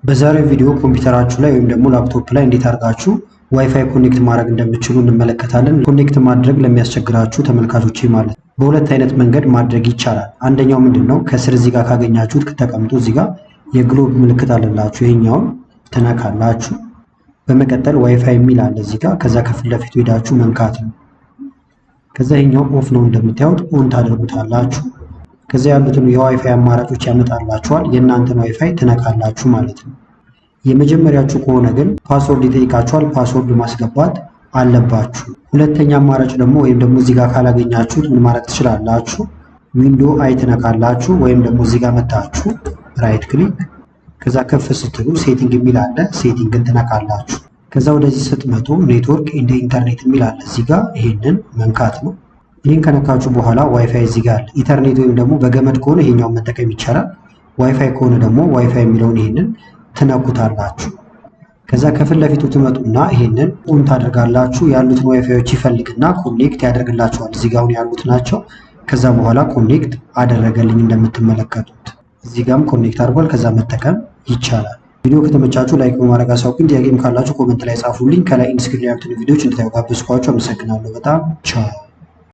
በዛሬው ቪዲዮ ኮምፒውተራችሁ ላይ ወይም ደግሞ ላፕቶፕ ላይ እንዴት አድርጋችሁ ዋይፋይ ኮኔክት ማድረግ እንደምትችሉ እንመለከታለን። ኮኔክት ማድረግ ለሚያስቸግራችሁ ተመልካቾች ማለት ነው በሁለት አይነት መንገድ ማድረግ ይቻላል። አንደኛው ምንድነው? ከስር እዚህ ጋር ካገኛችሁት ተቀምጦ እዚህ ጋር የግሎብ ምልክት አለላችሁ፣ ይሄኛውን ትነካላችሁ። በመቀጠል ዋይፋይ የሚል አለ እዚህ ጋር፣ ከዛ ከፊት ለፊቱ ሄዳችሁ መንካት ነው። ከዛ ይሄኛው ኦፍ ነው እንደምታዩት፣ ኦን ታደርጉታላችሁ። ከዛ ያሉትን የዋይፋይ አማራጮች ያመጣላችኋል። የእናንተን ዋይፋይ ትነካላችሁ ማለት ነው። የመጀመሪያችሁ ከሆነ ግን ፓስወርድ ይጠይቃችኋል። ፓስወርድ ማስገባት አለባችሁ። ሁለተኛ አማራጭ ደግሞ ወይም ደግሞ እዚህ ጋር ካላገኛችሁት ምን ማድረግ ትችላላችሁ? ዊንዶ አይ ትነካላችሁ፣ ወይም ደግሞ እዚህ ጋር መታችሁ ራይት ክሊክ፣ ከዛ ከፍ ስትሉ ሴቲንግ የሚል አለ፣ ሴቲንግን ትነካላችሁ። ከዛ ወደዚህ ስትመጡ ኔትወርክ እንደ ኢንተርኔት የሚል አለ እዚህ ጋር፣ ይሄንን መንካት ነው። ይህን ከነካችሁ በኋላ ዋይፋይ እዚህ ጋር አለ። ኢንተርኔት ወይም ደግሞ በገመድ ከሆነ ይሄኛውን መጠቀም ይቻላል። ዋይፋይ ከሆነ ደግሞ ዋይፋይ የሚለውን ይሄንን ትነኩታላችሁ። ከዛ ከፊት ለፊቱ ትመጡና ይሄንን ኦን ታደርጋላችሁ። ያሉትን ዋይፋዮች ይፈልግና ኮኔክት ያደርግላችኋል። እዚህ ጋር ያሉት ናቸው። ከዛ በኋላ ኮኔክት አደረገልኝ እንደምትመለከቱት እዚህ ጋርም ኮኔክት አድርጓል። ከዛ መጠቀም ይቻላል። ቪዲዮ ከተመቻችሁ ላይክ በማድረግ አሳውቁኝ። ጥያቄም ካላችሁ ኮመንት ላይ ጻፉልኝ። ከላይ ኢንስክሪፕት ላይ ያሉትን ቪዲዮዎች እንድታዩ ጋብዝኳችሁ። አመሰግናለሁ በጣም ቻው።